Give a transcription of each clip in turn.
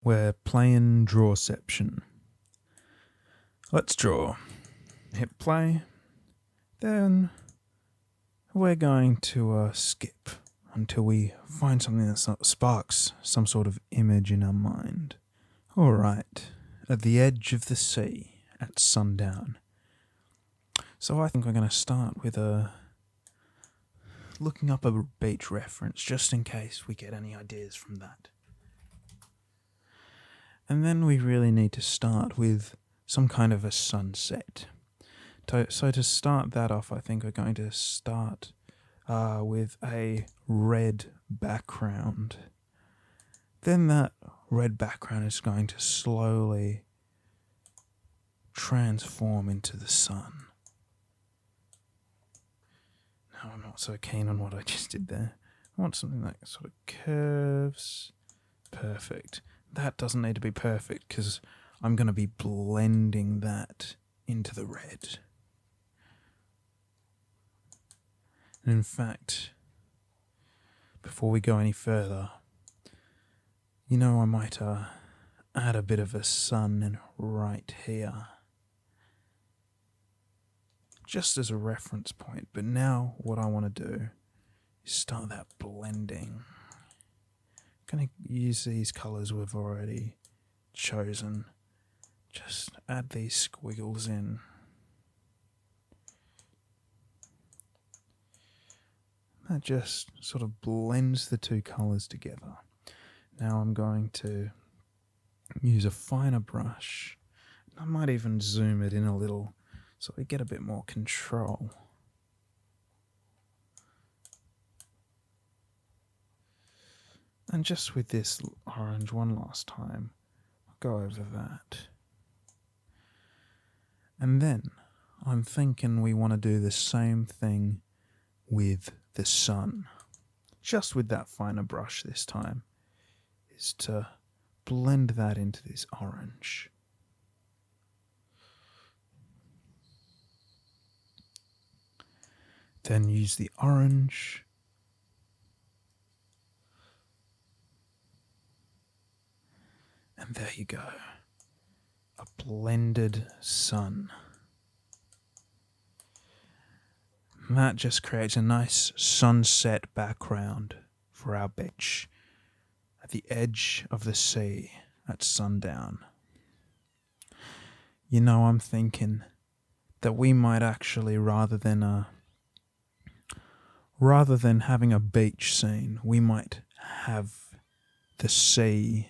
We're playing Drawception. Let's draw. Hit play. Then we're going to skip until we find something that sparks some sort of image in our mind. Alright, at the edge of the sea at sundown. So I think we're going to start with looking up a beach reference just in case we get any ideas from that. And then we really need to start with some kind of a sunset. So to start that off, I think we're going to start with a red background. Then that red background is going to slowly transform into the sun. Now I'm not so keen on what I just did there. I want something that sort of curves. Perfect. That doesn't need to be perfect because I'm going to be blending that into the red. And in fact, before we go any further, I might add a bit of a sun in right here. Just as a reference point. But now what I want to do is start that blending. I'm going to use these colours we've already chosen. Just add these squiggles in. That just sort of blends the two colours together. Now I'm going to use a finer brush. I might even zoom it in a little so we get a bit more control. And just with this orange one last time, I'll go over that. And then I'm thinking we want to do the same thing with the sun. Just with that finer brush this time, is to blend that into this orange. Then use the orange. And there you go. A blended sun. And that just creates a nice sunset background for our beach at the edge of the sea at sundown. I'm thinking that we might actually, rather than having a beach scene, we might have the sea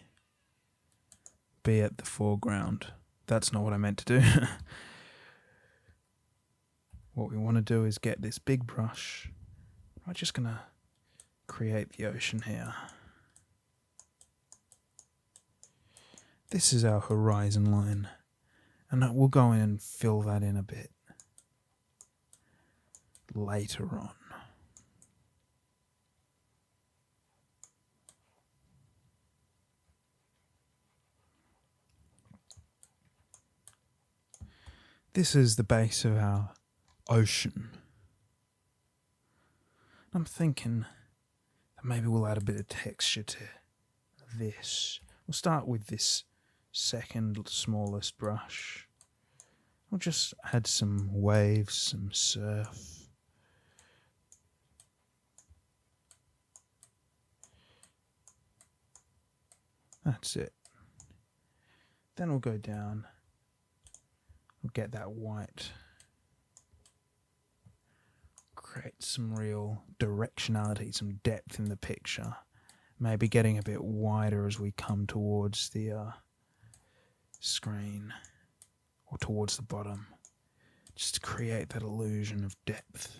be at the foreground. That's not what I meant to do. What we want to do is get this big brush. I'm just going to create the ocean here. This is our horizon line, and we'll go in and fill that in a bit later on. This is the base of our ocean. I'm thinking that maybe we'll add a bit of texture to this. We'll start with this second smallest brush. We'll just add some waves, some surf. That's it. Then we'll go down. We'll get that white. Create some real directionality, some depth in the picture. Maybe getting a bit wider as we come towards the screen or towards the bottom. Just to create that illusion of depth.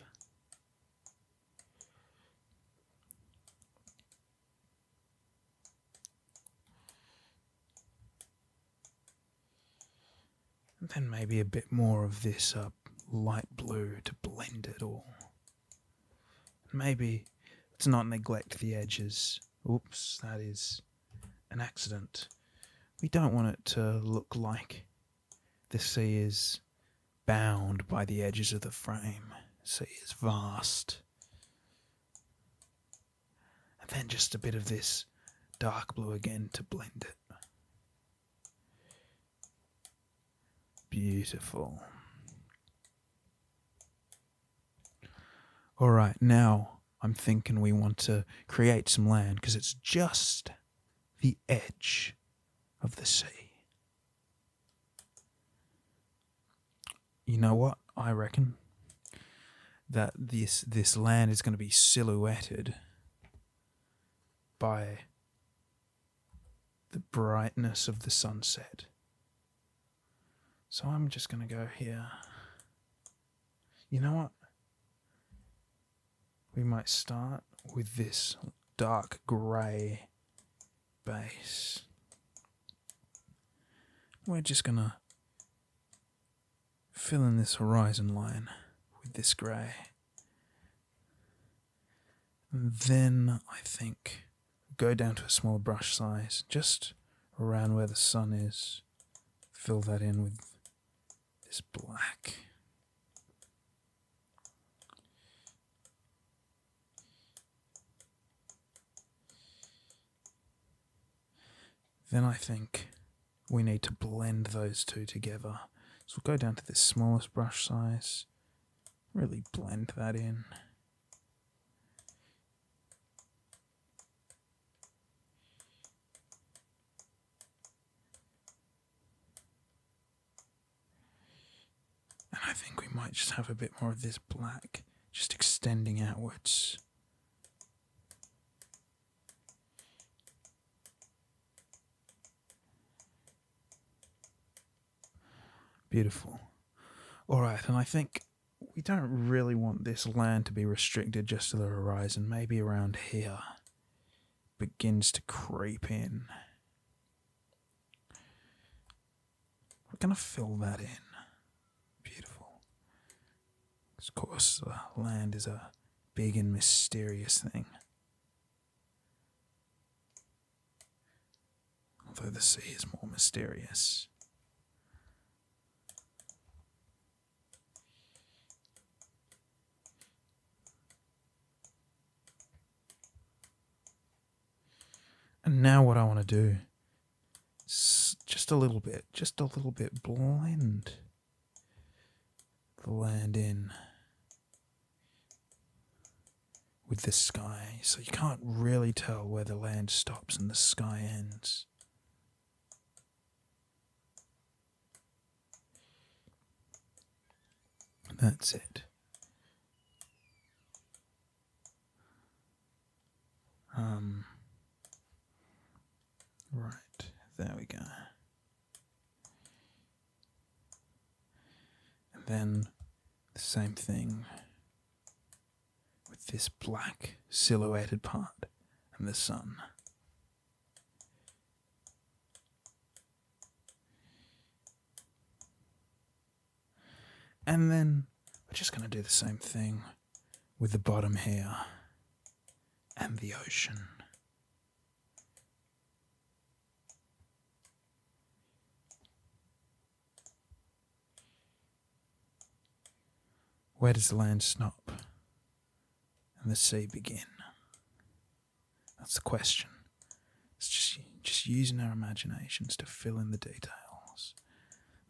And then maybe a bit more of this light blue to blend it all. Maybe let's not neglect the edges. Oops, that is an accident. We don't want it to look like the sea is bound by the edges of the frame. The sea is vast. And then just a bit of this dark blue again to blend it. Beautiful. All right, now I'm thinking we want to create some land because it's just the edge of the sea. You know what? I reckon that this land is going to be silhouetted by the brightness of the sunset. So I'm just going to go here. You know what? We might start with this dark grey base. We're just going to fill in this horizon line with this grey. And then I think go down to a small brush size, just around where the sun is. Fill that in with this black. Then I think we need to blend those two together. So we'll go down to this smallest brush size, really blend that in. And I think we might just have a bit more of this black just extending outwards. Beautiful. Alright, and I think we don't really want this land to be restricted just to the horizon. Maybe around here begins to creep in. We're going to fill that in. Beautiful. Of course, the land is a big and mysterious thing. Although the sea is more mysterious. And now what I want to do is just a little bit blend the land in with the sky, so you can't really tell where the land stops and the sky ends. That's it. Right, there we go. And then the same thing with this black silhouetted part and the sun. And then we're just going to do the same thing with the bottom here and the ocean. Where does the land stop and the sea begin? That's the question. It's just using our imaginations to fill in the details.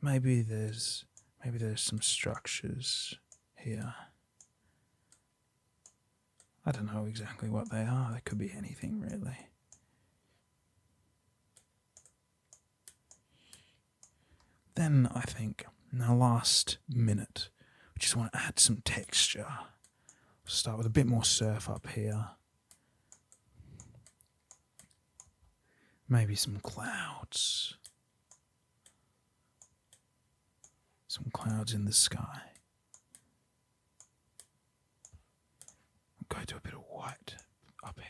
Maybe there's some structures here. I don't know exactly what they are. They could be anything, really. Then I think in the last minute, we just want to add some texture. We'll start with a bit more surf up here. Maybe some clouds. Some clouds in the sky. We'll go to a bit of white up here.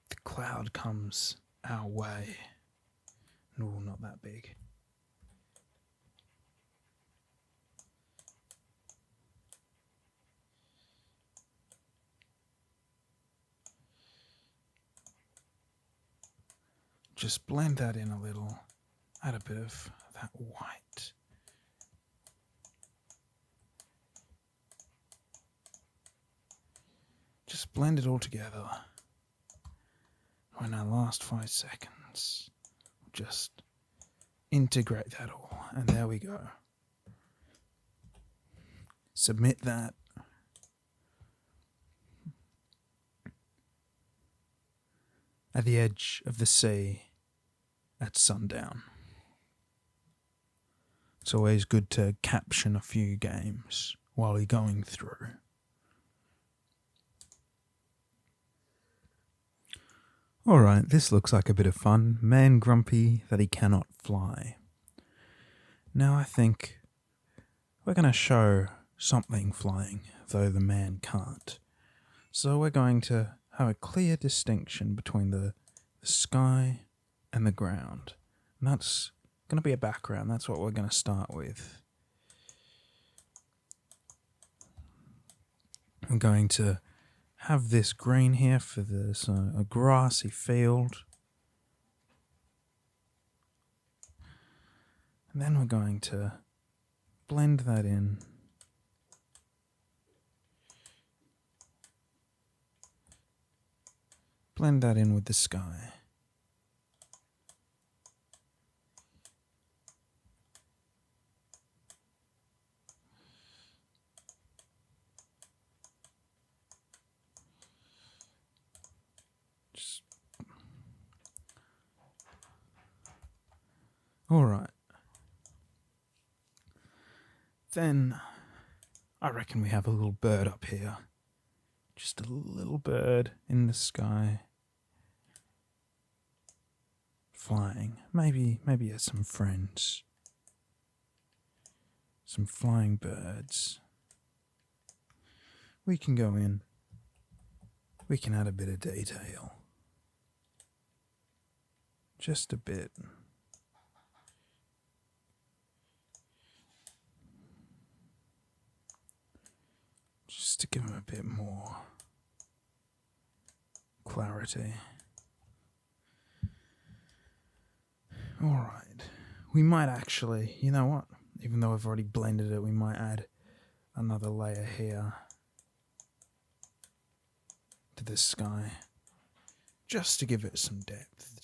The cloud comes our way. No, not that big. Just blend that in a little. Add a bit of that white. just blend it all together. In our last 5 seconds, just integrate that all, and there we go. Submit that. At the edge of the sea at sundown. It's always good to caption a few games while you're going through. Alright, this looks like a bit of fun. Man grumpy that he cannot fly. Now I think we're going to show something flying, though the man can't. So we're going to have a clear distinction between the sky and the ground. And that's going to be a background. That's what we're going to start with. I'm going to have this green here for this a grassy field. And then we're going to blend that in. Blend that in with the sky. Alright. Then I reckon we have a little bird up here. Just a little bird in the sky. Flying. Maybe has some friends. Some flying birds. We can go in. We can add a bit of detail. Just a bit. Just to give him a bit more clarity. Alright, we might actually, you know what, even though I've already blended it, we might add another layer here to the sky, just to give it some depth,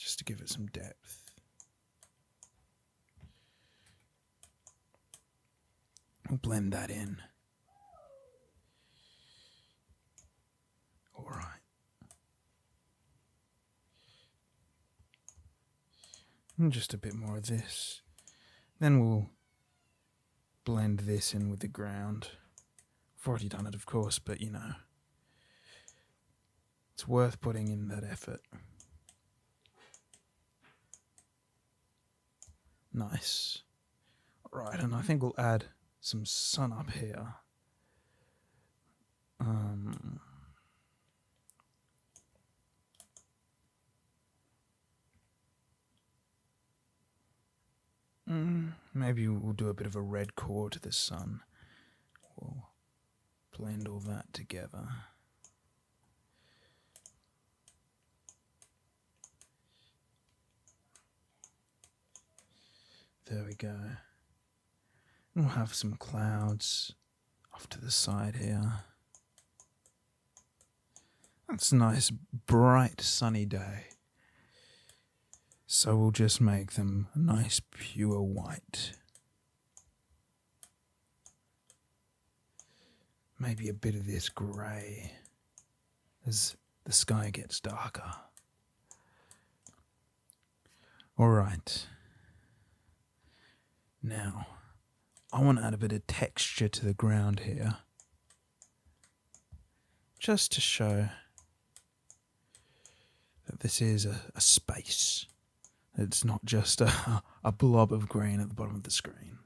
We'll blend that in. Alright. And just a bit more of this. Then we'll blend this in with the ground. I've already done it, of course, but you know, it's worth putting in that effort. Nice. Right, and I think we'll add some sun up here. Maybe we'll do a bit of a red core to the sun. We'll blend all that together. There we go. We'll have some clouds off to the side here. That's a nice, bright, sunny day. So we'll just make them a nice, pure white. Maybe a bit of this grey as the sky gets darker. Alright. Now, I want to add a bit of texture to the ground here. Just to show that this is a space. It's not just a blob of green at the bottom of the screen.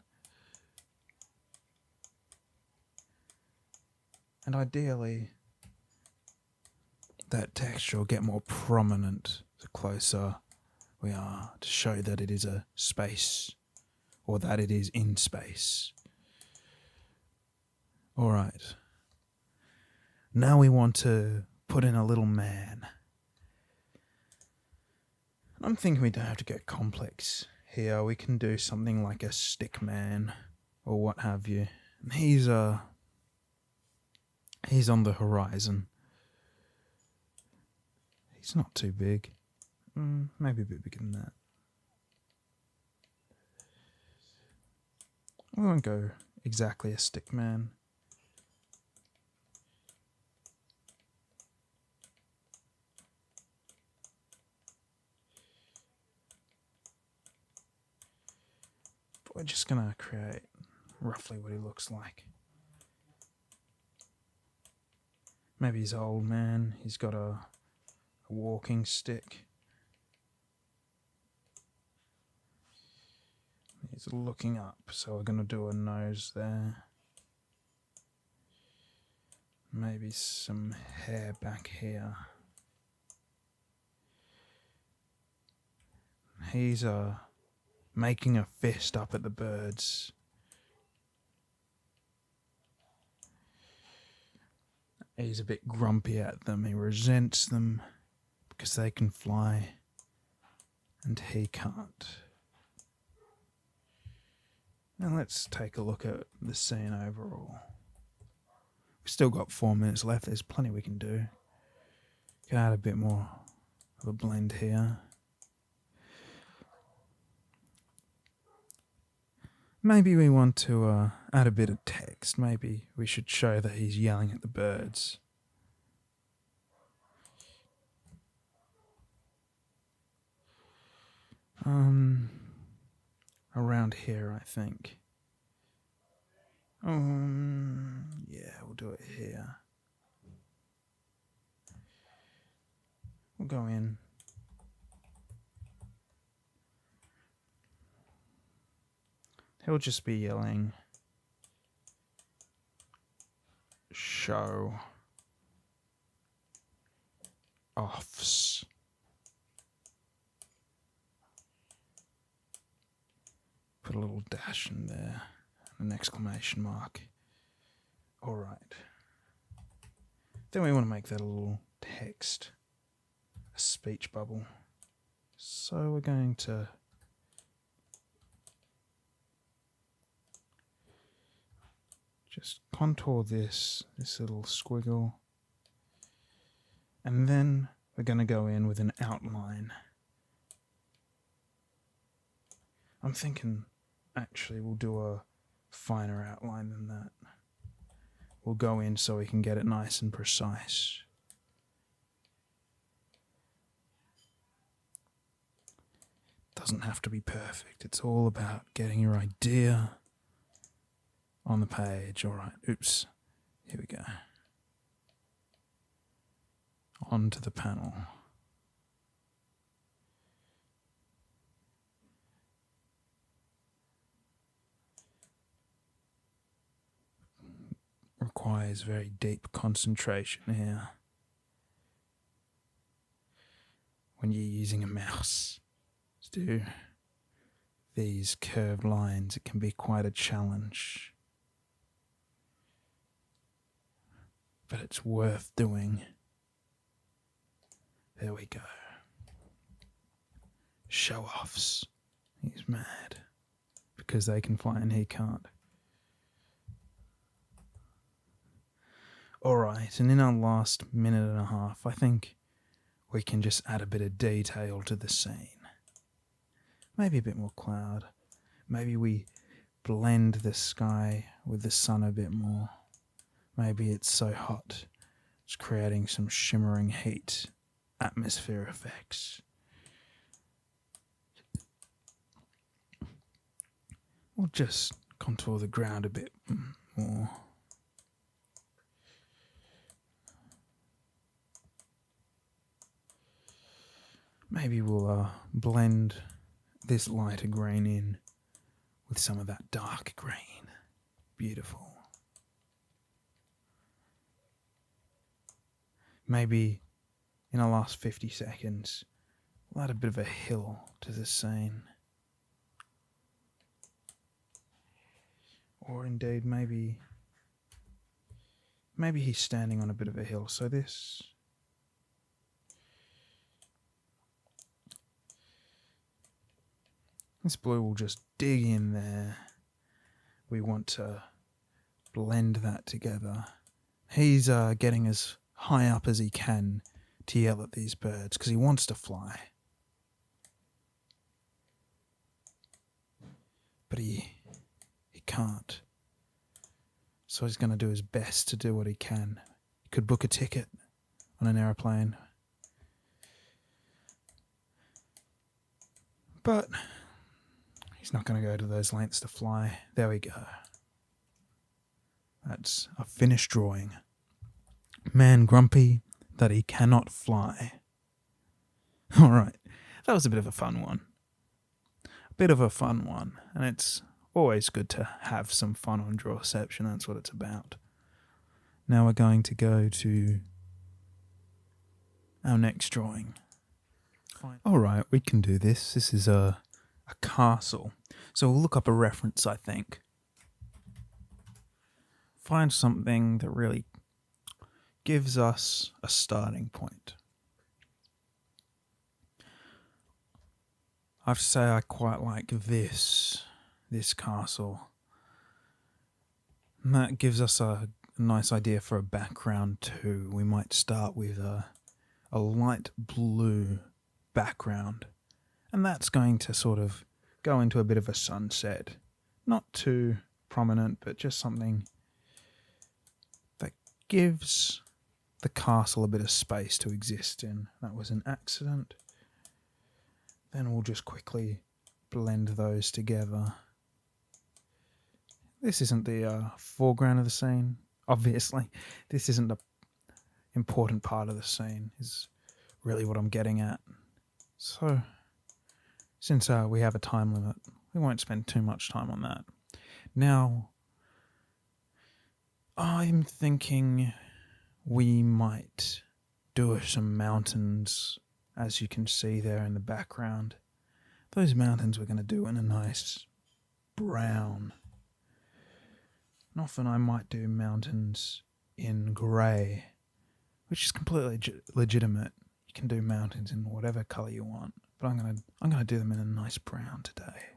And ideally, that texture will get more prominent the closer we are, to show that it is a space, or that it is in space. Alright. Now we want to put in a little man. I'm thinking we don't have to get complex here. We can do something like a stick man or what have you. He's on the horizon. He's not too big. Maybe a bit bigger than that. We won't go exactly a stick man. But we're just going to create roughly what he looks like. Maybe he's old man. He's got a walking stick. He's looking up, so we're going to do a nose there. Maybe some hair back here. He's making a fist up at the birds. He's a bit grumpy at them. He resents them because they can fly and he can't. Now let's take a look at the scene overall. We've still got 4 minutes left. There's plenty we can do. Can add a bit more of a blend here. Maybe we want to add a bit of text. Maybe we should show that he's yelling at the birds. Around here, I think. Yeah, we'll do it here. We'll go in. He'll just be yelling, show offs. Put a little dash in there, an exclamation mark. All right. Then we want to make that a little text, a speech bubble. So we're going to just contour this little squiggle. And then we're going to go in with an outline. I'm thinking actually we'll do a finer outline than that. We'll go in so we can get it nice and precise. Doesn't have to be perfect. It's all about getting your idea on the page. All right, oops. Here we go. Onto the panel. Requires very deep concentration here. When you're using a mouse to do these curved lines, it can be quite a challenge. But it's worth doing. There we go. Show-offs. He's mad because they can fly and he can't. Alright, and in our last minute and a half, I think we can just add a bit of detail to the scene. Maybe a bit more cloud. Maybe we blend the sky with the sun a bit more. Maybe it's so hot, it's creating some shimmering heat, atmosphere effects. We'll just contour the ground a bit more. Maybe we'll blend this lighter green in with some of that dark green. Beautiful. Maybe in the last 50 seconds, we'll add a bit of a hill to the scene. Or indeed, maybe he's standing on a bit of a hill. So this blue will just dig in there. We want to blend that together. He's getting as high up as he can to yell at these birds because he wants to fly. But he can't. So he's going to do his best to do what he can. He could book a ticket on an aeroplane. But he's not going to go to those lengths to fly. There we go. That's a finished drawing. Man grumpy that he cannot fly. Alright, that was a bit of a fun one. And it's always good to have some fun on Drawception. That's what it's about. Now we're going to go to our next drawing. Alright, we can do this. This is a castle. So we'll look up a reference, I think. Find something that really gives us a starting point. I have to say I quite like this castle. And that gives us a nice idea for a background too. We might start with a light blue background. And that's going to sort of go into a bit of a sunset. Not too prominent, but just something that gives the castle a bit of space to exist in. That was an accident. Then we'll just quickly blend those together. This isn't the foreground of the scene, obviously. This isn't the important part of the scene, is really what I'm getting at. So, since we have a time limit, we won't spend too much time on that. Now, I'm thinking we might do some mountains, as you can see there in the background. Those mountains we're going to do in a nice brown. And often I might do mountains in grey, which is completely legitimate. You can do mountains in whatever colour you want, but I'm gonna do them in a nice brown today.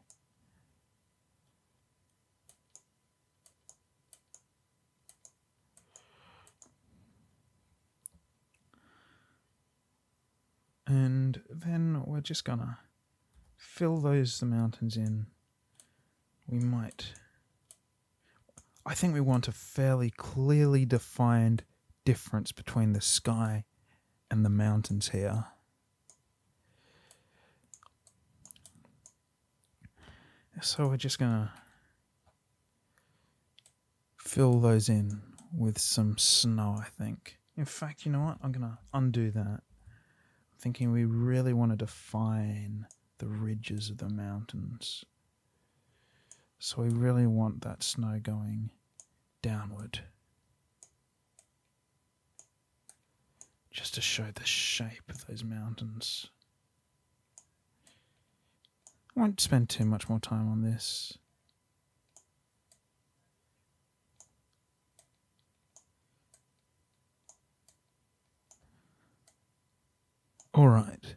And then we're just gonna fill the mountains in. I think we want a fairly clearly defined difference between the sky and the mountains here. So we're just gonna fill those in with some snow, I think. In fact, you know what? I'm gonna undo that. Thinking we really want to define the ridges of the mountains. So we really want that snow going downward. Just to show the shape of those mountains. I won't spend too much more time on this. Alright,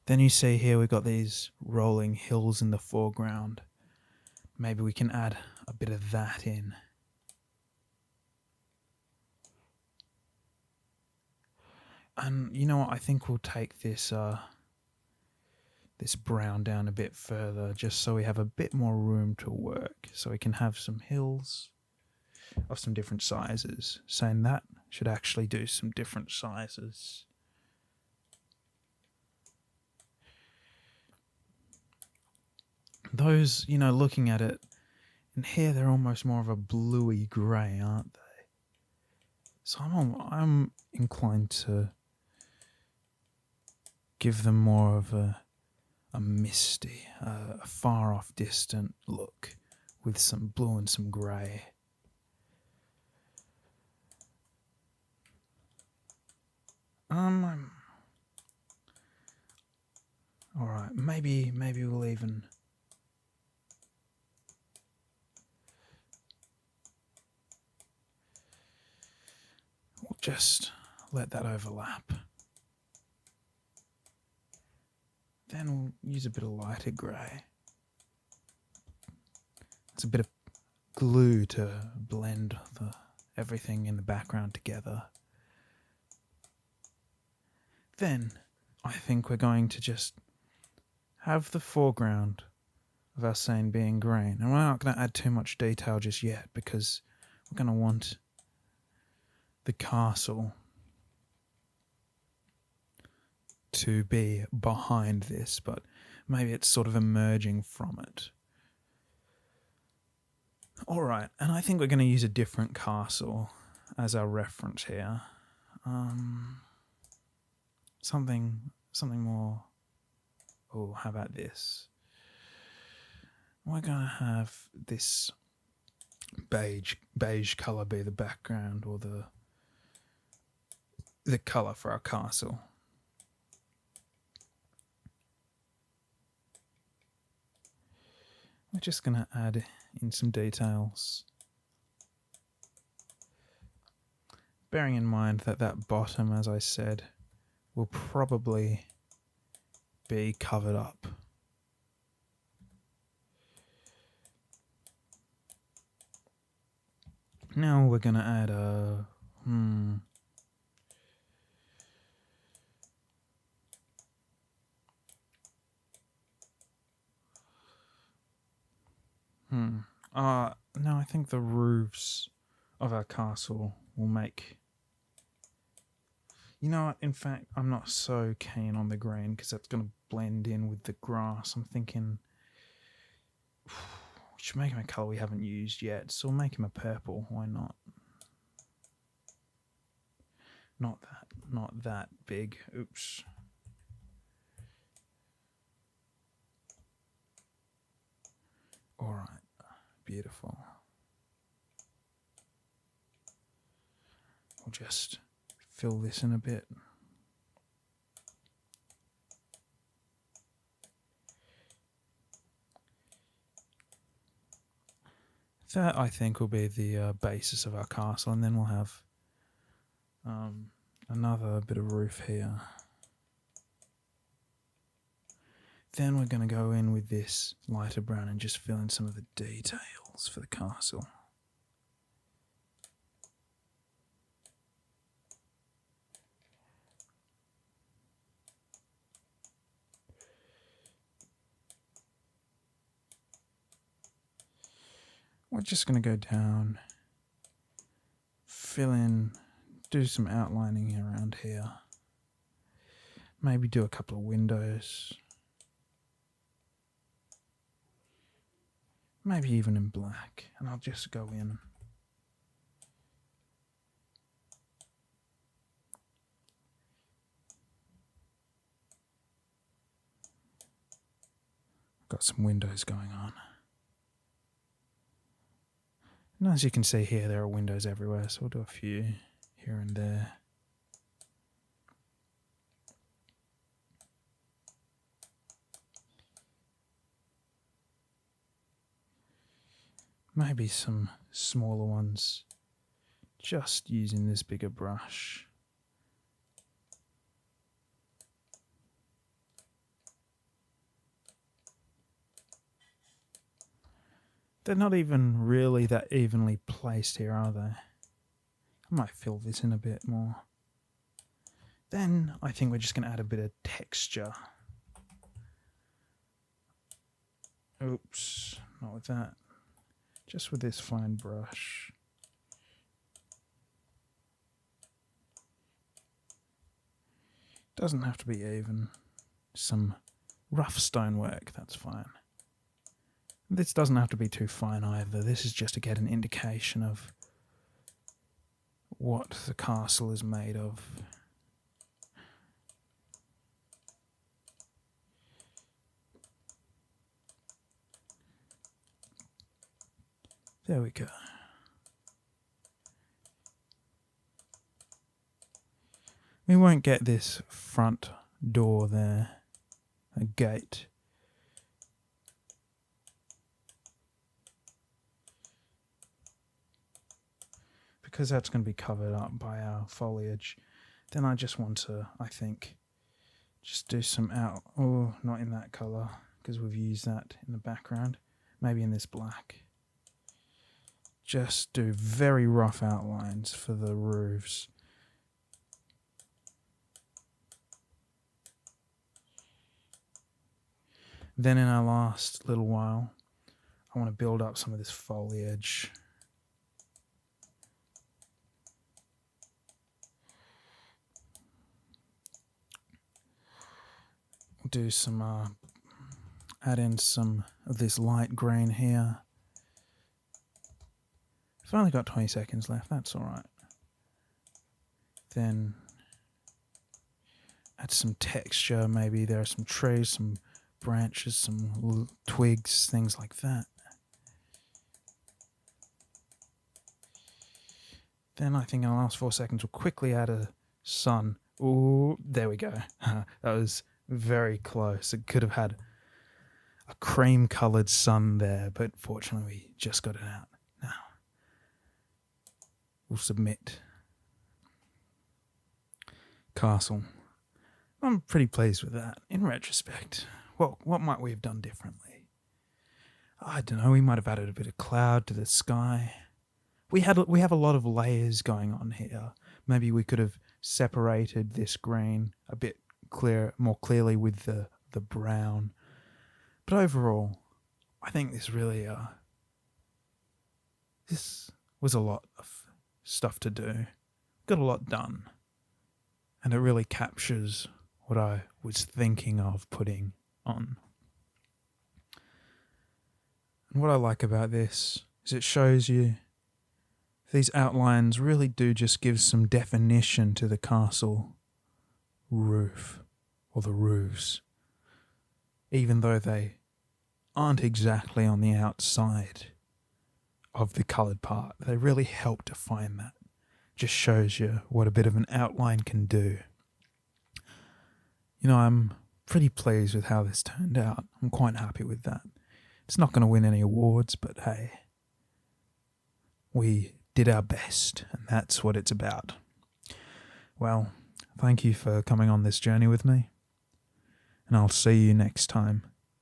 then you see here we've got these rolling hills in the foreground. Maybe we can add a bit of that in. And you know what, I think we'll take this brown down a bit further, just so we have a bit more room to work. So we can have some hills of some different sizes. Saying that should actually do some different sizes. Those, looking at it, in here they're almost more of a bluey grey, aren't they? So I'm inclined to give them more of a misty, a far off distant look with some blue and some grey. Alright, maybe we'll even just let that overlap. Then we'll use a bit of lighter grey. It's a bit of glue to blend everything in the background together. Then I think we're going to just have the foreground of our scene being green. And we're not going to add too much detail just yet because we're going to want the castle to be behind this, but maybe it's sort of emerging from it. Alright, and I think we're going to use a different castle as our reference here. Something more... Oh, how about this? We're going to have this beige colour be the background, or the colour for our castle. We're just going to add in some details. Bearing in mind that bottom, as I said, will probably be covered up. Now we're going to add a... No, I think the roofs of our castle will make... You know what, in fact, I'm not so keen on the green because that's going to blend in with the grass. I'm thinking we should make him a colour we haven't used yet, so we'll make him a purple. Why not? Not that big. Oops. Alright, beautiful. We'll just fill this in a bit. That, I think, will be the basis of our castle, and then we'll have another bit of roof here. Then we're going to go in with this lighter brown and just fill in some of the details for the castle. We're just going to go down, fill in, do some outlining around here. Maybe do a couple of windows. Maybe even in black. And I'll just go in. Got some windows going on. And as you can see here, there are windows everywhere, so we'll do a few here and there. Maybe some smaller ones, just using this bigger brush. They're not even really that evenly placed here, are they? I might fill this in a bit more. Then I think we're just going to add a bit of texture. Oops, not with that. Just with this fine brush. Doesn't have to be even. Some rough stonework, that's fine. This doesn't have to be too fine either. This is just to get an indication of what the castle is made of. There we go. We won't get this front door there, a gate. Because that's going to be covered up by our foliage. Then I just want to, I think, just do some not in that colour, because we've used that in the background. Maybe in this black. Just do very rough outlines for the roofs. Then in our last little while, I want to build up some of this foliage. Do some, add in some of this light green here. I've only got 20 seconds left, that's alright. Then add some texture, maybe there are some trees, some branches, some twigs, things like that. Then I think in the last 4 seconds we'll quickly add a sun. Ooh, there we go. That was very close. It could have had a cream coloured sun there, but fortunately we just got it out. Now we'll submit. Castle. I'm pretty pleased with that. In retrospect, well, what might we have done differently? I don't know, we might have added a bit of cloud to the sky. We have a lot of layers going on here. Maybe we could have separated this green a bit more clearly with the brown. But overall, I think this really this was a lot of stuff to do. Got a lot done. And it really captures what I was thinking of putting on. And what I like about this is it shows you these outlines really do just give some definition to the castle roof, or the roofs, even though they aren't exactly on the outside of the coloured part. They really help define that. Just shows you what a bit of an outline can do. You know, I'm pretty pleased with how this turned out. I'm quite happy with that. It's not going to win any awards, but hey, we did our best, and that's what it's about. Well, thank you for coming on this journey with me, and I'll see you next time.